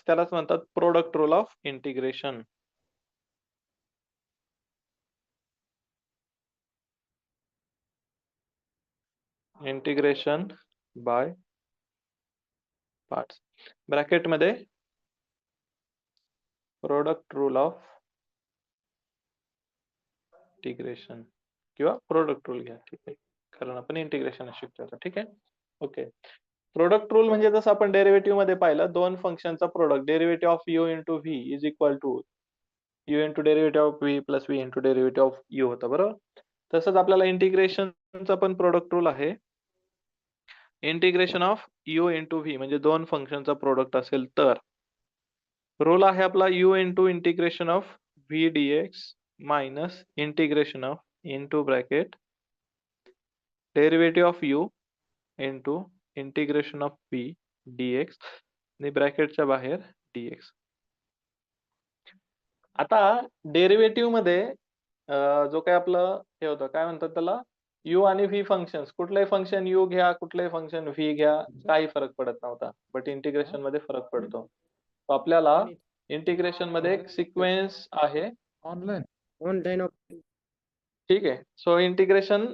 त्यालाच म्हणतात product rule of integration. Integration by parts. ब्रॅकेटमध्ये प्रोडक्ट रूल ऑफ इंटिग्रेशन किंवा प्रोडक्ट रूल घ्या, ठीक आहे, कारण आपण इंटिग्रेशन शिकतो आता, ठीक आहे. ओके. प्रोडक्ट रूल म्हणजे जसं आपण डेरिव्हेटिव्ह मध्ये पाहिलं, दोन फंक्शनचा product, derivative of u into v is equal to u into derivative of v plus v into derivative of u होतं, बरोबर. तसंच आपल्याला इंटिग्रेशनचा पण प्रोडक्ट रूल आहे. Integration of u into v म्हणजे दोन फंक्शनचा प्रोडक्ट असेल तर रूल आहे आपला u into integration of v dx minus integration of into bracket derivative of u into integration of v dx आणि ब्रॅकेटच्या बाहेर dx. आता डेरिव्हेटिव्ह मध्ये जो काय आपलं हे होतं, काय म्हणतात त्याला, u आणि v फंक्शन्स, कुठलंही फंक्शन u घ्या, कुठलंही फंक्शन v घ्या, काही फरक पडत नव्हता. बट इंटिग्रेशन मध्ये फरक पडतो. तो आपल्याला इंटिग्रेशन मध्ये एक सिक्वेन्स आहे, ऑनलाईन ठीक आहे. सो इंटिग्रेशन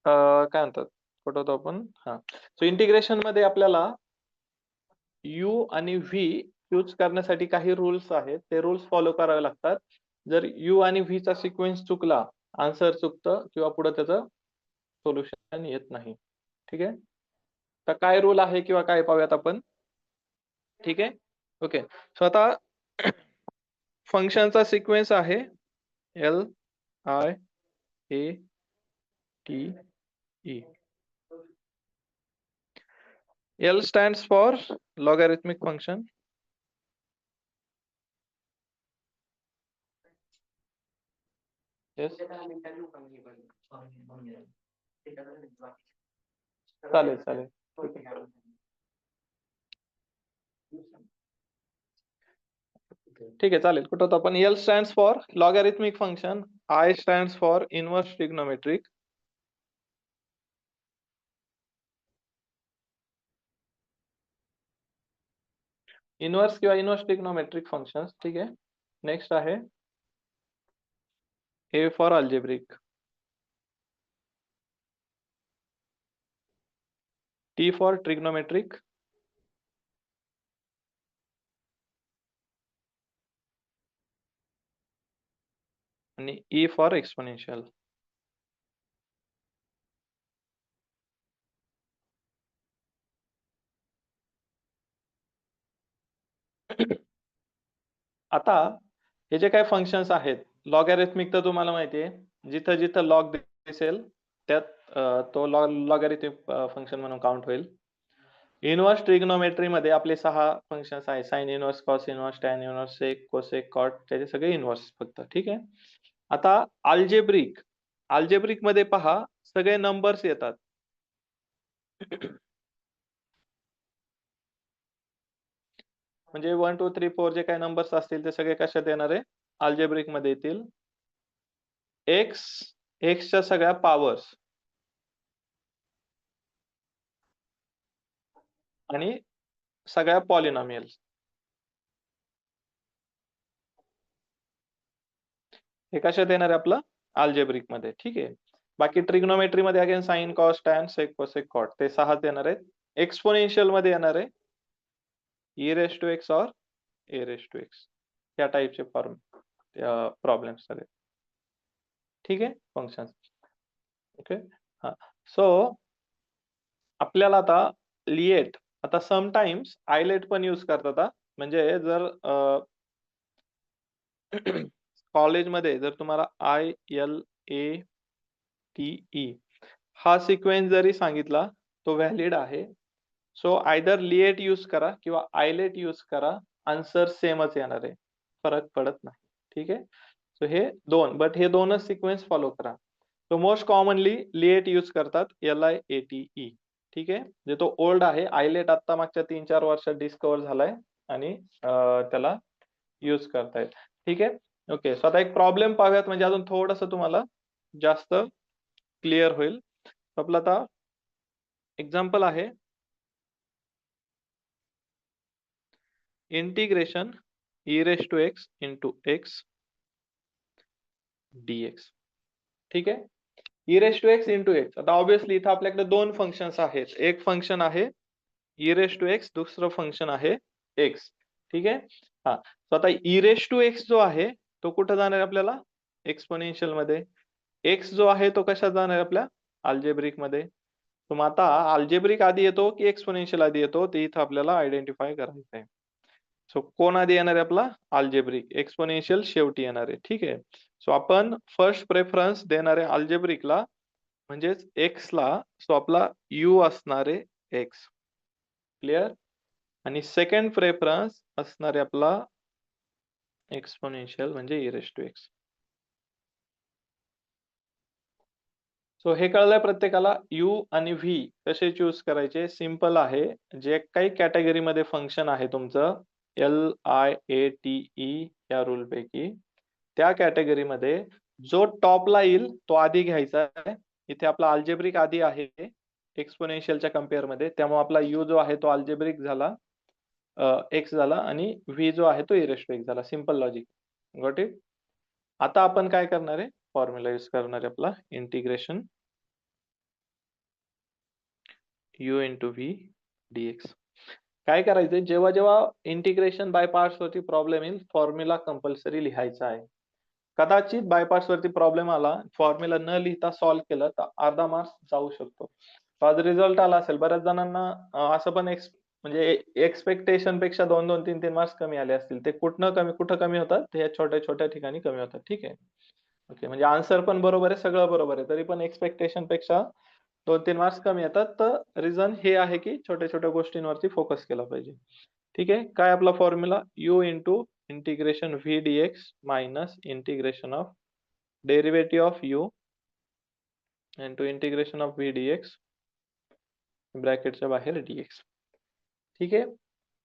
काय म्हणतात, कुठं होतो आपण, हा. सो इंटिग्रेशन मध्ये आपल्याला u आणि v यूज करण्यासाठी काही रूल्स आहेत, ते रूल्स फॉलो करावे लागतात. जर u आणि v चा सिक्वेन्स चुकला, आन्सर चुकतं किंवा पुढे त्याचं सोल्युशन येत नाही, ठीक आहे. तर काय रूल आहे किंवा काय पाहूयात आपण, ठीक आहे. ओके. सो आता फंक्शनचा सिक्वेन्स आहे L I A T E. L stands for logarithmic function. Yes. चालेल चालेल, ठीक आहे, चालेल. कुठं होतो आपण, L stands for logarithmic function, I stands for inverse trigonometric, inverse किंवा इनवर्स ट्रिग्नोमेट्रिक फंक्शन्स, ठीक आहे. नेक्स्ट आहे A for algebraic, T for trigonometric, आणि E फॉर एक्सपोनेन्शियल. आता हे जे काही फंक्शन्स आहेत, लॉगॅरिथमिक तर तुम्हाला माहिती आहे, जिथं जिथं लॉग दिसेल त्यात तो लॉगॅरिथमिक फंक्शन म्हणून काउंट होईल. इनवर्स ट्रिग्नोमेट्री मध्ये आपले 6 फंक्शन्स आहेत, sine inverse, cos inverse, tan inverse, sec, cosec, cot, त्याचे सगळे इनवर्स फक्त, ठीक आहे. आता अल्जेब्रिक मध्ये पहा, सगळे नंबर्स येतात. म्हणजे 1 2 3 4 जे काही नंबर्स असतील ते सगळे कशात येणार आहे, अल्जेब्रिक मध्ये येतील. एक्सच्या सगळ्या पॉवर्स आणि सगळ्या पॉलिनॉमियल्स, हे कशात येणार आहे आपलं, अल्जेब्रिक मध्ये, ठीक आहे. बाकी ट्रिग्नोमेट्री मध्ये अगेन साइन, कॉस, टॅन, सेक, कोसेक, कॉट, ते 6 येणार आहेत. एक्सपोनेन्शियल मध्ये येणार आहे e रेस टू एक्स और a रेस टू एक्स, या टाइपचे प्रॉब्लेम्स सगळे, ठीक आहे, फंक्शन. ओके. हा. सो आपल्याला आता लिएट, आता समटाइम्स आयलेट पण यूज करतात. म्हणजे जर कॉलेजमध्ये जर तुम्हाला ILATE हा सिक्वेन्स जरी सांगितला, तो व्हॅलिड आहे. सो आयदर लिएट यूज करा किंवा आयलेट यूज करा, आन्सर सेमच येणार आहे, फरक पडत नाही, ठीक आहे. सो हे दोन, बट हे दोनच सिक्वेन्स फॉलो करा. तो मोस्ट कॉमनली लिएट यूज करतात, LIATE, ठीक आहे. म्हणजे तो ओल्ड आहे, आयलेट आता मागच्या 3-4 वर्षात डिस्कवर झालाय आणि त्याला यूज करतायत, ठीक आहे. ओके. सो आता एक प्रॉब्लेम पाहूयात, म्हणजे अजून थोडंसं तुम्हाला जास्त क्लिअर होईल. आपला आता एक्झाम्पल आहे, integration e raise to x into x dx. ठीक आहे. E raise to x into x. आता ऑब्विसली इथं आपल्याकडे दोन फंक्शन्स आहेत. एक फंक्शन आहे ई रेस टू एक्स, दुसरं फंक्शन आहे एक्स. ठीक आहे. हा, so आता ई रेस टू एक्स जो आहे तो कुठं जाणार आहे आपल्याला? एक्सपोनेन्शियल मध्ये. एक्स जो आहे तो कशात जाणार आहे आपल्या? अल्जेब्रिक मध्ये. तर मग आता अल्जेब्रिक आधी येतो की एक्सपोनेन्शियल आधी येतो ते इथं आपल्याला आयडेंटिफाय करायचं आहे. सो कोण आधी येणार आहे आपला? अल्जेब्रिक. एक्सपोनेन्शियल शेवटी येणार आहे. ठीक आहे. सो आपण फर्स्ट प्रेफरन्स देणार आहे अल्जेब्रिकला, म्हणजेच एक्स ला. सो आपला यू असणार आहे एक्स. क्लिअर? आणि सेकंड प्रेफरन्स असणार आहे आपला एक्सपोनेन्शियल म्हणजे e raise to x. So हे कळलंय प्रत्येकाला? यू आणि व्ही कसे चूज करायचे? सिंपल आहे. जे काही कॅटेगरीमध्ये फंक्शन आहे तुमचं LIATE या रूल पैकी, त्या कॅटेगरीमध्ये जो टॉपला येईल तो आधी घ्यायचा आहे. इथे आपला अल्जेब्रिक आधी आहे एक्सपोनेन्शियलच्या कम्पेअर मध्ये, त्यामुळे आपला यू जो आहे तो अल्जेब्रिक झाला, एक्स झाला, आणि व्ही जो आहे तो ई रेस टू एक्स झाला. Simple logic. Got it? आता आपण काय करणार आहे? फॉर्म्युला यूज करणार आहे आपला integration u into v dx. काय करायचंय? जेव्हा जेव्हा इंटिग्रेशन बाय पार्ट्स वरती प्रॉब्लेम येईल, फॉर्म्युला कंपल्सरी लिहायचा आहे. कदाचित बाय पार्ट्स वरती प्रॉब्लेम आला, फॉर्म्युला न लिहिता सॉल्व्ह केलं तर अर्धा मार्क्स जाऊ शकतो. आज रिझल्ट आला असेल बऱ्याच जणांना, असं पण म्हणजे एक्सपेक्टेशन पेक्षा 2-2, 3-3 मार्क्स कमी आले असतील. ते कुठं कमी होतात? ते या छोट्या छोट्या ठिकाणी कमी होतात. ठीक आहे. ओके, म्हणजे आन्सर पण बरोबर आहे, सगळं बरोबर आहे, तरी पण एक्सपेक्टेशन पेक्षा 2-3 मार्क्स कमी येतात. तर रिझन हे आहे की छोट्या छोट्या गोष्टींवरती फोकस केला पाहिजे. ठीक आहे. काय आपला formula? u into integration v dx minus integration of derivative of u into integration of v dx ब्रॅकेटच्या बाहेर dx. ठीक आहे.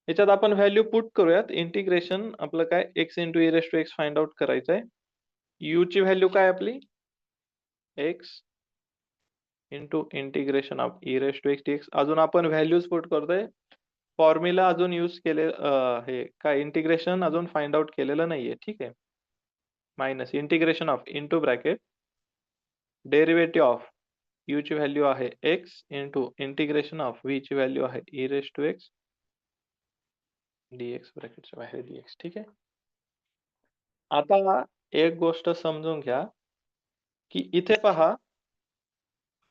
याच्यात आपण व्हॅल्यू पुट करूयात. इंटिग्रेशन आपलं काय? x into e raise to x find out करायचं आहे. u ची व्हॅल्यू काय आपली? x into integration of e raise to x dx. अजून आपण व्हॅल्यूज पुट करतोय. फॉर्म्युला अजून यूज केले, हे काय इंटिग्रेशन अजून फाइंड आउट केलेलं नाहीये. ठीक आहे. Minus integration of into bracket derivative of u ची व्हॅल्यू आहे x into integration of v ची व्हॅल्यू आहे e raise to x dx ब्रॅकेटच्या बाहेर dx. ठीक आहे. आता एक गोष्ट समजून घ्या की इथे पहा,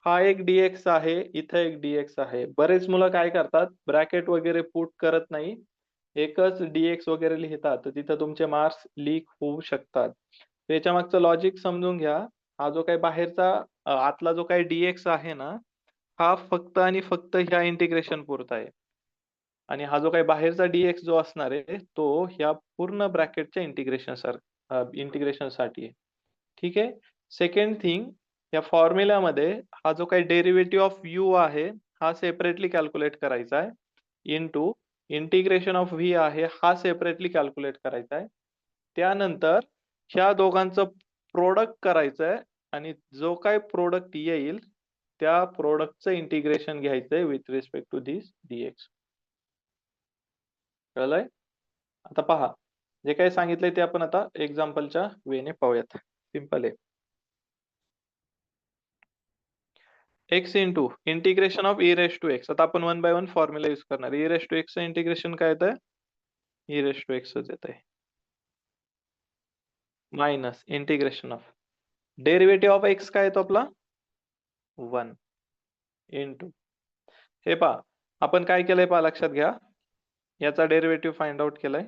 हा एक dx आहे, इथे एक dx आहे. बरेच मुलं काय करतात? ब्रॅकेट वगैरे पुट करत नाही, एकच dx वगैरे लिहितात. तर तिथं तुमचे मार्क्स लीक होऊ शकतात. त्याच्या मागचं लॉजिक समजून घ्या. हा जो काही बाहेरचा आतला जो काही dx आहे ना, हा फक्त आणि फक्त ह्या इंटिग्रेशन पुरता आहे. आणि हा जो काही बाहेरचा dx जो असणार आहे तो ह्या पूर्ण ब्रॅकेटच्या इंटिग्रेशन साठी आहे. ठीक आहे. सेकंड थिंग, या फॉर्म्युल्यामध्ये हा जो काही डेरिव्हेटिव्ह ऑफ u आहे हा सेपरेटली कॅल्क्युलेट करायचा आहे, इंटू इंटिग्रेशन ऑफ v आहे हा सेपरेटली कॅल्क्युलेट करायचा आहे. त्यानंतर ह्या दोघांचं प्रोडक्ट करायचं आहे, आणि जो काही प्रोडक्ट येईल त्या प्रोडक्टचं इंटिग्रेशन घ्यायचंय with respect to this dx. कळलंय? आता पहा, जे काही सांगितलंय ते आपण आता एक्झाम्पलच्या वेने पाहूयात. सिंपल आहे. x into integration of e raise to x. आता आपण 1 बाय 1 फॉर्म्युला यूज करणार. ई रेस टू एक्सचं इंटिग्रेशन काय येतंय? ई रेस टू एक्सच येत आहे, minus integration of derivative of x काय येतो आपला? 1 इंटू, हे पहा आपण काय केलंय पहा, लक्षात घ्या. याचा डेरिव्हेटिव्ह फाइंड आउट केलाय.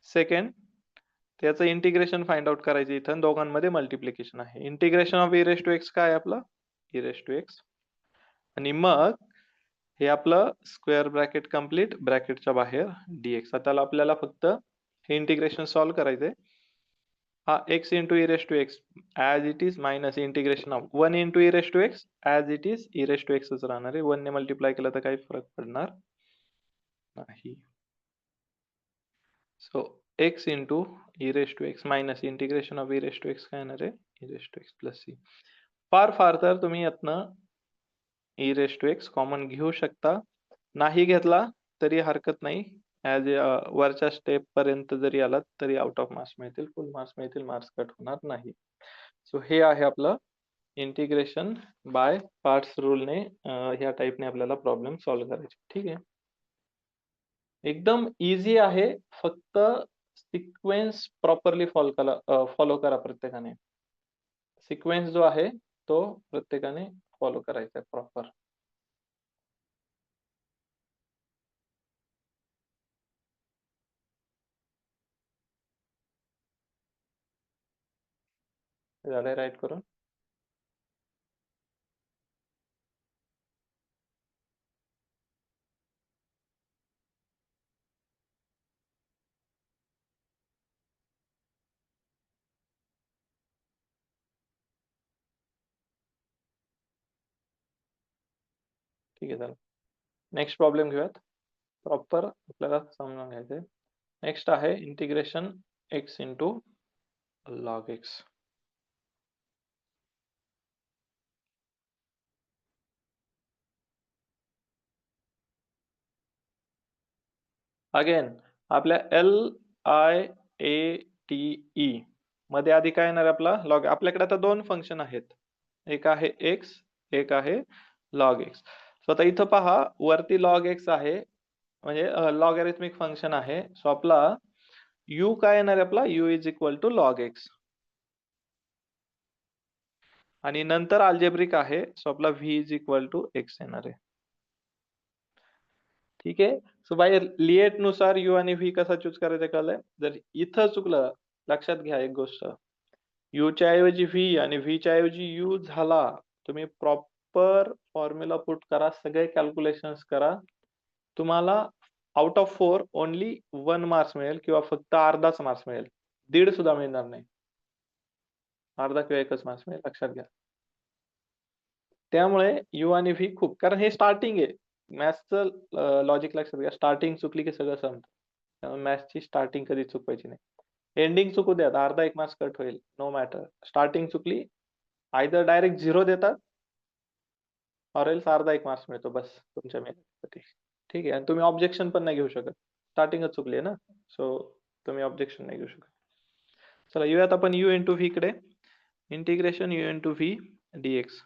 सेकंड, त्याचं इंटिग्रेशन फाइंड आउट करायचं. इथं दोघांमध्ये मल्टिप्लिकेशन आहे. Integration of e raise to x काय आपलं? E raise to x. आणि मग हे आपलं स्क्वेअर ब्रॅकेट कंप्लीट, ब्रॅकेटच्या बाहेर dx. आता आपल्याला फक्त हे इंटिग्रेशन सॉल्व्ह करायचंय. हा x into e raise to x as it is minus integration of 1 into e raise to x as it is e race to एक्सच राहणार आहे. 1 ने मल्टिप्लाय केलं तर काही फरक पडणार नाही. So x into e raise to x minus integration of e raise to x काय येणार आहे? E raise to x plus c. फार तर तुम्ही यातनं ई रेस टू एक्स कॉमन घेऊ शकता, नाही घेतला तरी हरकत नाही. ॲज वरच्या स्टेप पर्यंत जरी आलात तरी आउट ऑफ मार्क्स मिळतील, फुल मार्क्स मिळतील, मार्क्स कट होणार नाही. सो हे आहे आपलं इंटिग्रेशन बाय पार्ट्स रूलने ह्या टाइपने आपल्याला प्रॉब्लेम सॉल्व्ह करायचे. ठीक आहे. एकदम इझी आहे. फक्त सिक्वेन्स प्रॉपरली फॉलो करा प्रत्येकाने. सिक्वेन्स जो आहे तो प्रत्येकाने फॉलो करायचा आहे प्रॉपर. झालंय राईट करून? ठीक आहे, चला. नेक्स्ट प्रॉब्लेम घेऊयात. प्रॉपर आपल्याला समजून घ्यायचंय. नेक्स्ट आहे integration x into log x. Again आपल्या LIATE मध्ये आधी काय येणार आपला लॉग. आपल्याकडे आता दोन फंक्शन आहेत, एक आहे x, एक आहे log x. सो आता इथं पहा वरती log x आहे, म्हणजे लॉगॅरिथमिक फंक्शन आहे. सो आपला u काय येणार आहे आपला u is equal to log x. आणि नंतर अल्जेब्रिक आहे, सो आपला v is equal to x येणार आहे. ठीक आहे. सो बाय लिएट नुसार u आणि v कसा चूज करायचा कळलंय. जर इथं चुकलं, लक्षात घ्या एक गोष्ट, u च्या ऐवजी v आणि v च्या ऐवजी u झाला, तुम्ही प्रॉपर फॉर्म्युला पुट करा, सगळे कॅल्क्युलेशन्स करा, तुम्हाला आउट ऑफ 4 ओनली 1 मार्क्स मिळेल किंवा फक्त अर्धाच मार्क्स मिळेल, दीड सुद्धा मिळणार नाही. अर्धा किंवा एकच मार्क्स मिळेल, लक्षात घ्या. त्यामुळे u आणि v खूप, कारण हे स्टार्टिंग आहे मॅथ्सचं. लॉजिक लक्षात घ्या, स्टार्टिंग चुकली की सगळं संपतं. त्यामुळे मॅथ्सची स्टार्टिंग कधी चुकवायची नाही. एंडिंग चुकू द्या, अर्धा एक मार्क्स कट होईल, नो मॅटर. स्टार्टिंग चुकली, आयदर डायरेक्ट 0 देतात ऑर एल्स अर्धा एक मार्क्स मिळतो, बस तुमच्या मेहनतीसाठी. ठीक आहे. आणि तुम्ही ऑब्जेक्शन पण नाही घेऊ शकत, स्टार्टिंगच चुकली आहे ना, सो तुम्ही ऑब्जेक्शन नाही घेऊ शकत. चला येऊयात आपण u इंटू व्ही कडे. Integration u into V dx.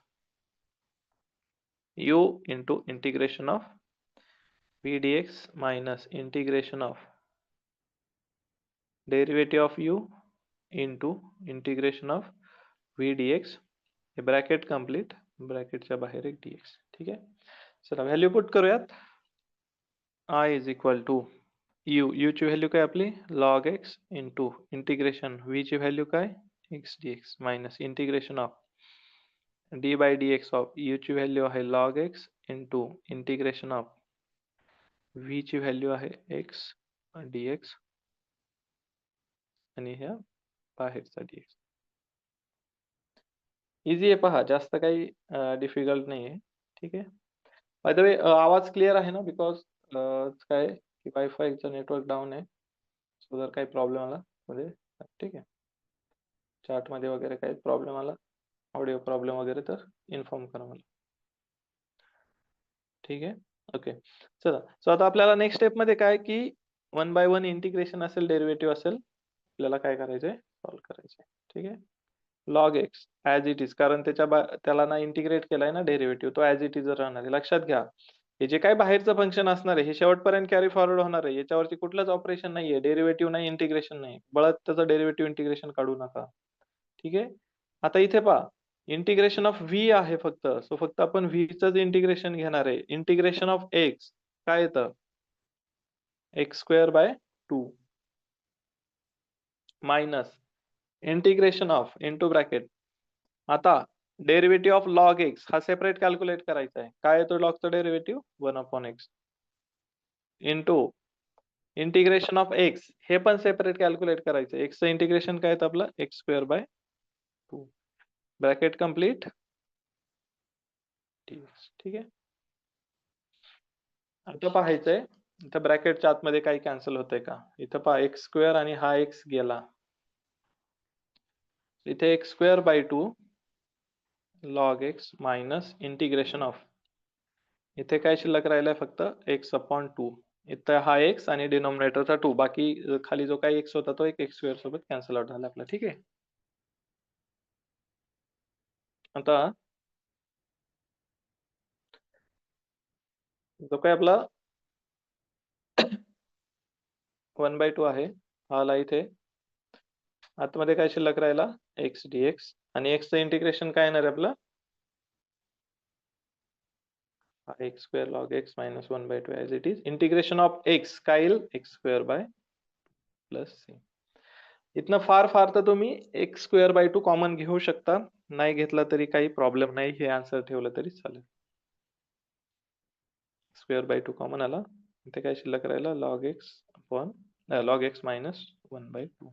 u into integration of v dx minus integration of derivative of u into integration of v dx. हे ब्रॅकेट कंप्लीट, ब्रॅकेटच्या बाहेर एक dx. ठीक आहे. चला व्हॅल्यू पुट करूयात. I is equal to u ची value काय आपली log x into integration v ची व्हॅल्यू काय x dx minus integration of d by dx of u ची व्हॅल्यू आहे log x into integration of v ची value आहे x dx आणि ह्या बाहेरचा dx. इझी आहे पहा, जास्त काही डिफिकल्ट नाही आहे. ठीक आहे. बाय द वे आवाज क्लिअर आहे ना, बिकॉज काय की वायफायचं नेटवर्क डाऊन आहे, सो जर काही प्रॉब्लेम आला मध्ये, ठीक आहे, चॅट मध्ये वगैरे काही प्रॉब्लेम आला, ऑडिओ प्रॉब्लेम वगैरे, तर इन्फॉर्म करा मला. ठीक आहे. ओके. चला, सो आता आपल्याला नेक्स्ट स्टेप मध्ये काय की 1 by 1 इंटिग्रेशन असेल, डेरिव्हेटिव्ह असेल, आपल्याला काय करायचंय सॉल्व्ह करायचंय. ठीक आहे. log x as it is, कारण त्याला ना इंटिग्रेट केलाय ना डेरिव्हेटिव्ह, तो ऍज इट इज राहणार आहे. लक्षात घ्या, हे जे काही बाहेरचं फंक्शन असणार आहे हे शेवटपर्यंत कॅरी फॉरवर्ड होणार आहे. याच्यावरती कुठलंच ऑपरेशन नाहीये, डेरिव्हेटिव्ह नाही, इंटिग्रेशन नाही, बळत त्याचं डेरिव्हेटिव्ह इंटिग्रेशन काढू नका. ठीक आहे. आता इथे पहा, इंटिग्रेशन ऑफ व्ही आहे फक्त, सो फक्त आपण व्ही च इंटिग्रेशन घेणार आहे. इंटिग्रेशन ऑफ एक्स काय येतं x² by 2 minus integration of into bracket. आता डेरिव्हेटिव्ह ऑफ log x हा सेपरेट कॅल्क्युलेट करायचा आहे. काय येतो लॉगचा derivative 1/x into integration of x, हे पण सेपरेट कॅल्क्युलेट करायचं. x चं इंटिग्रेशन काय येतं आपलं x² बाय 2 ब्रॅकेट कंप्लीट. ठीक आहे. आता पाहायचंय इथं ब्रॅकेटच्या आतमध्ये काही कॅन्सल होतंय का. इथं पहा x² आणि हा x गेला, इथे x² by 2 log x minus integration of, इथे काय शिल्लक राहिलंय फक्त x/2 इथं हा x आणि डिनॉमिनेटरचा 2 बाकी खाली जो काही x होता तो एक x स्क्वेअर सोबत कॅन्सल आउट झाला आपला. ठीक आहे. आता जो काही आपला 1/2 आहे, हा आला इथे. आतमध्ये काय शिल्लक राहिला? x dx आणि x चं इंटिग्रेशन काय येणार आहे आपलं? x square log x minus 1/2 as it is. Integration of x काय येईल? x square by plus c. इथनं फार फार तर तुम्ही x square by 2 कॉमन घेऊ शकता. नाही घेतला तरी काही प्रॉब्लेम नाही. हे आन्सर ठेवलं तरी चालेल. स्क्वेअर बाय 2 कॉमन आला. इथे काय शिल्लक राहिला? log x upon log x minus 1/2.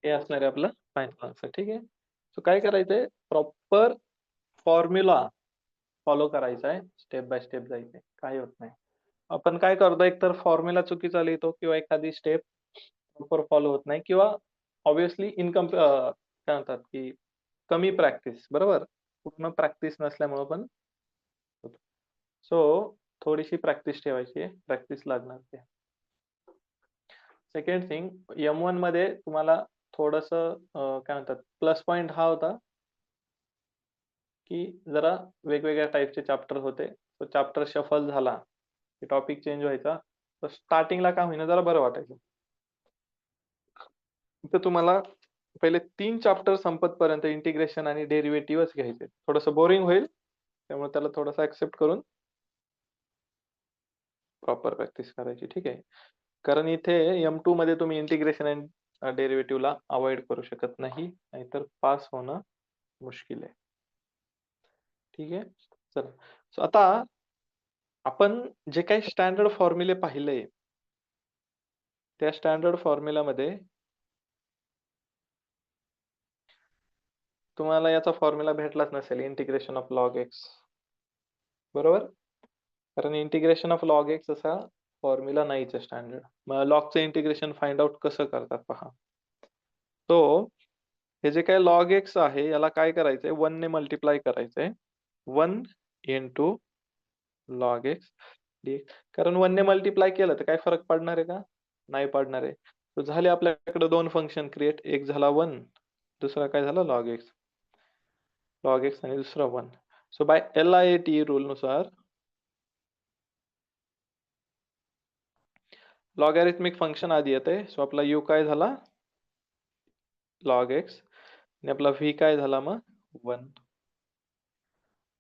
हे असणार आहे आपलं फायनल आन्सर. ठीक आहे. सो काय करायचंय? प्रॉपर फॉर्म्युला फॉलो करायचा आहे. स्टेप बाय स्टेप जायचंय. काही होत नाही. आपण काय करतो, एक तर फॉर्म्युला चुकीचा लिहितो किंवा एखादी स्टेप प्रॉपर फॉलो होत नाही किंवा ऑब्व्हियसली काय म्हणतात की कमी प्रॅक्टिस, बरोबर? पूर्ण प्रॅक्टिस नसल्यामुळे पण होतं. सो थोडीशी प्रॅक्टिस ठेवायची आहे. प्रॅक्टिस लागणार ते. सेकंड थिंग, M1 मध्ये तुम्हाला थोडंसं काय म्हणतात प्लस पॉइंट हा होता की जरा वेगवेगळ्या टाइपचे चॅप्टर होते. तो चॅप्टर शफल झाला की टॉपिक चेंज व्हायचा. तर स्टार्टिंगला का होईना जरा बरं वाटायचं. तर तुम्हाला पहिले 3 चॅप्टर संपतपर्यंत इंटिग्रेशन आणि डेरिव्हेटिव्हच घ्यायचे. थोडंसं बोरिंग होईल. त्यामुळे त्याला थोडंसं एक्सेप्ट करून प्रॉपर प्रॅक्टिस करायची. ठीक आहे. कारण इथे M2 मध्ये तुम्ही इंटिग्रेशन आणि डेरिव्हेटिव्हला अव्हॉइड करू शकत नाही. नाहीतर पास होणं मुश्किल आहे. ठीक आहे. चला. सो आता आपण जे काही स्टँडर्ड फॉर्म्युले पाहिले, त्या स्टँडर्ड फॉर्म्युलामध्ये तुम्हाला याचा फॉर्म्युला भेटलाच नसेल इंटिग्रेशन ऑफ लॉग एक्स, बरोबर? कारण इंटिग्रेशन ऑफ लॉग एक्स असा फॉर्म्युला नाहीच आहे स्टँडर्ड. मग लॉगचं इंटिग्रेशन फाइंड आउट कसं करतात पहा. तो हे जे काही लॉग एक्स आहे याला काय करायचंय? 1 ने मल्टिप्लाय करायचंय. 1 इंटू लॉग एक्स dx. कारण 1 ने मल्टिप्लाय केलं तर काय फरक पडणार आहे का? नाही पडणार आहे. तर झाले आपल्याकडे 2 फंक्शन क्रिएट. एक झाला 1, दुसरा काय झाला लॉग एक्स. लॉग एक्स आणि दुसरा 1. सो बाय LIAT रूल नुसार लॉगॅरिथमिक फंक्शन आधी येते. सो आपला u काय झाला? लॉग एक्स आणि आपला v काय झाला मग? 1.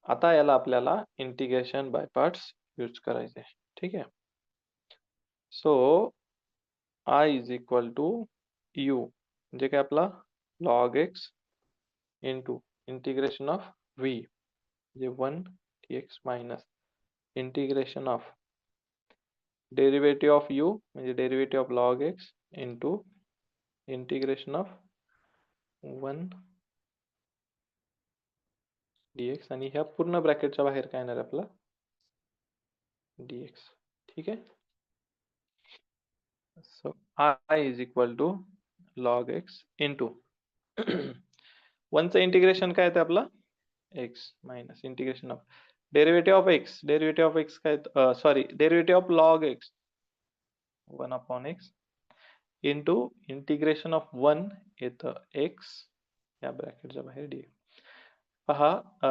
आता याला आपल्याला इंटिग्रेशन बाय पार्ट्स यूज करायचे. ठीक आहे. So I is equal to u म्हणजे काय आपला log x into integration of v म्हणजे 1 dx minus integration of derivative of u म्हणजे derivative of log x into integration of 1 dx आणि ह्या पूर्ण ब्रॅकेटच्या बाहेर काय येणार आपला dx. ठीक आहे. So I is equal to log x into 1 चं इंटिग्रेशन काय येतं आपलं? x minus integration of derivative of x. Derivative of x काय sorry derivative of log x 1 upon x into integration of 1 येतं x या ब्रॅकेटच्या बाहेर dx. पहा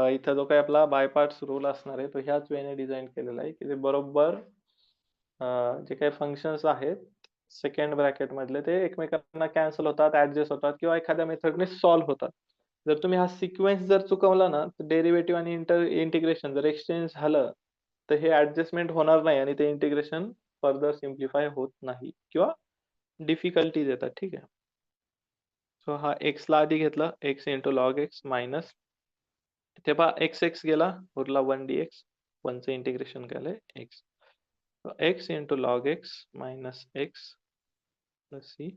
इथं जो काही आपला बाय पार्ट्स रूल असणार आहे तो ह्याच वेने डिझाइन केलेला आहे की ते बरोबर जे काही फंक्शन्स आहेत सेकंड ब्रॅकेट मधले ते एकमेकांना कॅन्सल होतात, ऍडजस्ट होतात किंवा एखाद्या मेथडने सॉल्व्ह होतात. जर तुम्ही हा सिक्वेन्स जर चुकवला ना तर डेरिव्हेटिव्ह आणि इंटिग्रेशन जर एक्सचेंज झालं तर हे ऍडजस्टमेंट होणार नाही आणि ते इंटिग्रेशन फर्दर सिम्प्लिफाय होत नाही किंवा डिफिकल्टीज येतात. ठीक आहे. सो हा x ला आधी घेतला x into log x minus इथे पहा x गेला उरला 1 dx 1 चं इंटिग्रेशन केलंय x. x into log x minus x plus c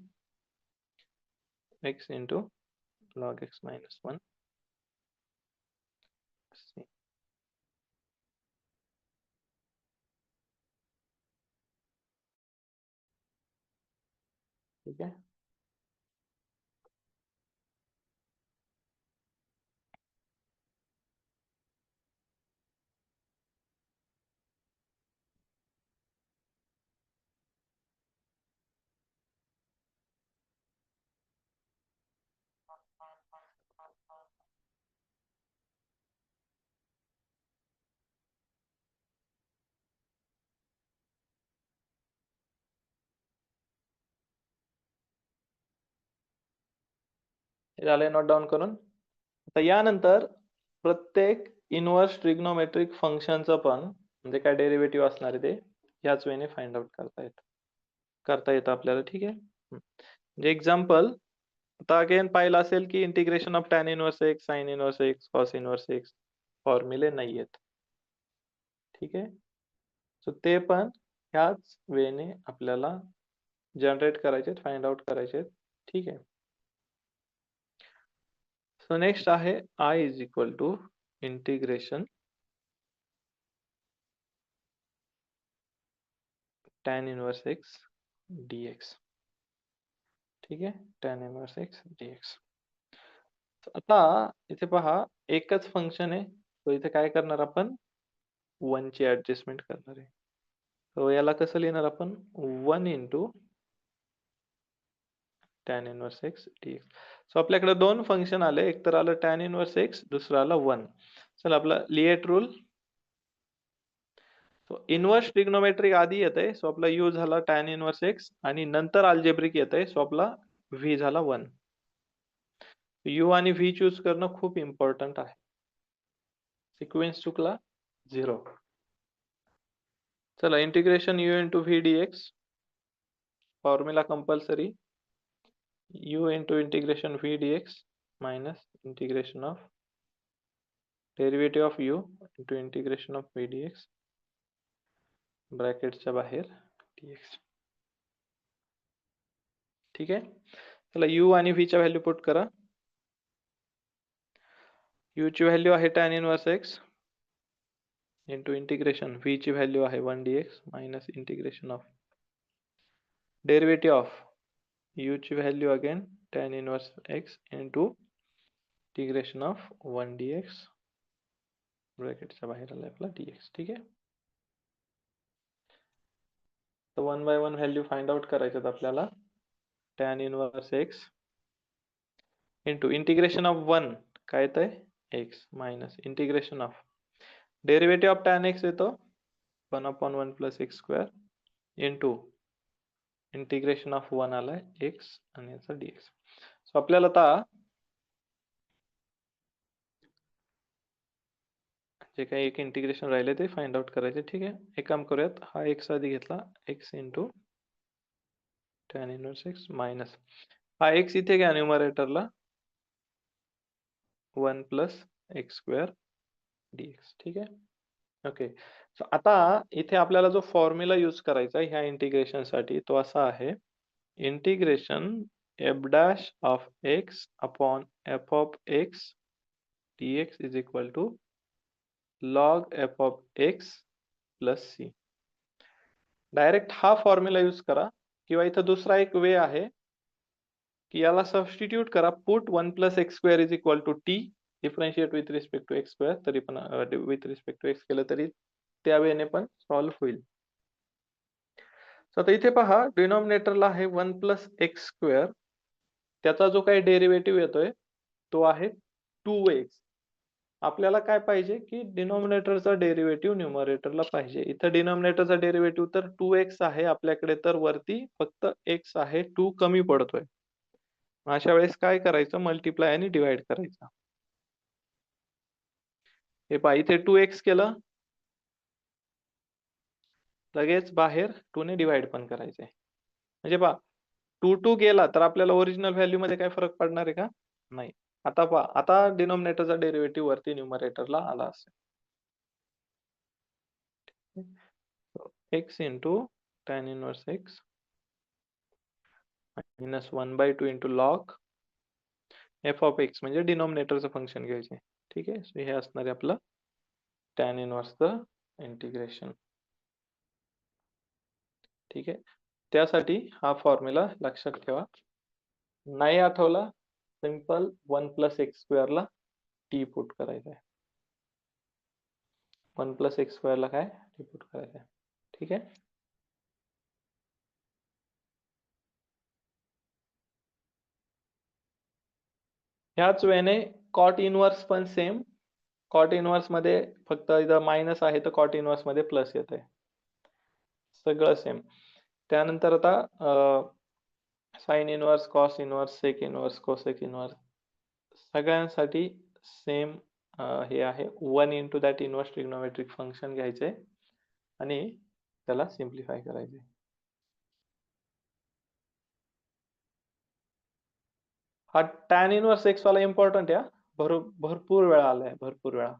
x into log x minus 1 c. ठीक आहे. हे झालंय नोट डाऊन करून. आता यानंतर प्रत्येक इन्व्हर्स ट्रिग्नोमेट्रिक फंक्शनचं पण म्हणजे काय डेरिव्हेटिव्ह असणार आहे ते याच वेने फाइंड आउट करता येतं आपल्याला. ठीक आहे. म्हणजे एक्झाम्पल आता अगेन पाहिलं असेल की integration of tan inverse x, sine inverse x, cos inverse x फॉर्म्युले नाही आहेत. ठीक आहे. सो ते पण ह्याच वेने आपल्याला जनरेट करायचे, फाइंड आउट करायचे. ठीक आहे. सो नेक्स्ट आहे I is equal to integration tan inverse x dx. ठीक आहे. tan inverse x dx. आता इथे पहा एकच फंक्शन आहे, तो इथे काय करणार आपण 1 ची ऍडजस्टमेंट करणार आहे. तो याला कसं लिहिणार आपण 1 into tan inverse x dx. So आपल्याकडे दोन फंक्शन आले, एक तर आलं tan इनवर्स x, दुसरं आलं 1. चला आपला लिएट रूल. सो इन्व्हर्स ट्रिग्नोमेट्रिक आधी येतंय, सो आपला u झाला tan इनवर्स x आणि नंतर अल्जेब्रिक येतंय, सो आपला v झाला 1. u आणि v चूज करणं खूप इम्पॉर्टंट आहे. सिक्वेन्स चुकला 0. चला integration u into v dx formula compulsory u into integration v dx minus integration of derivative of u into integration of v dx ब्रॅकेटच्या बाहेर dx. ठीक आहे. चला u आणि v च्या व्हॅल्यू पुट करा. u ची व्हॅल्यू आहे tan inverse x into integration v ची व्हॅल्यू आहे 1 dx minus integration of derivative of u ची value again tan inverse x into integration of 1 dx ब्रॅकेटच्या बाहेर आला आपला dx. ठीक आहे. तर 1 बाय 1 व्हॅल्यू फाइंड आउट करायच्यात आपल्याला. tan inverse x into integration of 1 काय येतंय x minus integration of derivative of tan x येतो 1/1 plus x square into integration of 1 आलाय x आणि याचा dx. सो आपल्याला आता जे काही एक इंटिग्रेशन राहिले ते फाइंड आउट करायचे. ठीक आहे. एक काम करूयात, हा x आधी घेतला x into tan inverse x minus हा x इथे घ्या न्यूमरेटरला 1 प्लस x स्क्वेअर dx. ठीक आहे. ओके. सो आता इथे आपल्याला जो फॉर्म्युला यूज करायचा आहे ह्या इंटिग्रेशन साठी तो असा आहे integration f dash of x upon f of x dx is equal to log f of x plus c. Direct हा फॉर्म्युला यूज करा किंवा इथं दुसरा एक वे आहे की याला सबस्टिट्यूट करा, put 1 plus x square is equal to t differentiate with respect to x square, तरी पण विथ रिस्पेक्ट टू एक्स केलं तरी त्या वेने पण सॉल्व्ह होईल. आता इथे पहा डिनॉमिनेटरला आहे 1 प्लस एक्स स्क्वेअर, त्याचा जो काही डेरिव्हेटिव्ह येतोय तो आहे 2x. आपल्याला काय पाहिजे की डिनॉमिनेटरचा डेरिव्हेटिव्ह न्यूमरेटरला पाहिजे. इथं डिनॉमिनेटरचा डेरिव्हेटिव्ह तर 2x आहे आपल्याकडे, तर वरती फक्त x आहे, 2 कमी पडतोय. अशा वेळेस काय करायचं मल्टिप्लाय आणि डिवाइड करायचं. हे पहा इथे 2x केलं लगेच बाहेर 2 ने डिवाइड पण करायचंय. म्हणजे पहा 2 गेला तर आपल्याला ओरिजिनल व्हॅल्यू मध्ये काय फरक पडणार आहे का? नाही. आता पहा आता डिनॉमिनेटरचा डेरिव्हेटिव्ह वरती न्यूमरेटरला आला असेल. x into tan inverse x minus 1/2 into log f of x म्हणजे डिनॉमिनेटरचं फंक्शन घ्यायचे. ठीक आहे. सो हे असणार आहे आपलं tan इनवर्सचं इंटिग्रेशन. ठीक आहे. त्यासाठी हा फॉर्म्युला लक्षात ठेवा. नाही आठवला सिंपल 1 प्लस एक्स स्क्वेअरला टी पुट करायचं आहे. 1 प्लस एक्स स्क्वेअरला काय टी पुट करायचं आहे. ठीक आहे. ह्याच वेळेने कॉट इनवर्स पण सेम. कॉट इनवर्स मध्ये फक्त इथं मायनस आहे तर कॉट इनवर्स मध्ये प्लस येते. सगळं सेम. त्यानंतर आता sine inverse, cos inverse, sec inverse, cosec inverse सगळ्यांसाठी सेम हे आहे 1 into that inverse trigonometric function घ्यायचे आणि त्याला सिम्प्लिफाय करायचे. हा टॅन इन्व्हर्स एक्स वाला इम्पॉर्टंट आहे. भरपूर वेळा आलाय, भरपूर वेळा.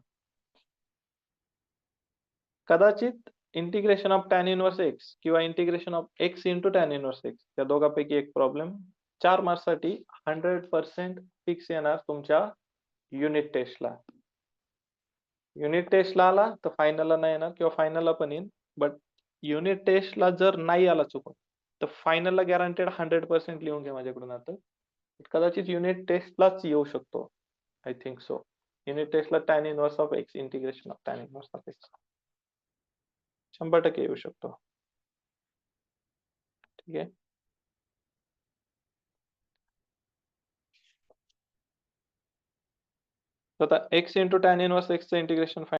कदाचित integration of tan inverse x किंवा integration of x into tan inverse x या दोघांपैकी एक प्रॉब्लेम 4 मार्क्ससाठी 100% फिक्स येणार तुमच्या युनिट टेस्टला. युनिट टेस्टला आला तर फायनलला नाही येणार किंवा फायनलला पण येईल. बट युनिट टेस्टला जर नाही आला चुकून तर फायनलला गॅरंटेड 100% लिहून घ्या माझ्याकडून आता. कदाचित युनिट टेस्टलाच येऊ शकतो. I think so. युनिट टेस्टला tan inverse of x integration of tan inverse of x 100% येऊ शकतो. ठीक आहे. तर आता एक्स इंटू टॅन इन्व्हर्स एक्सचं इंटिग्रेशन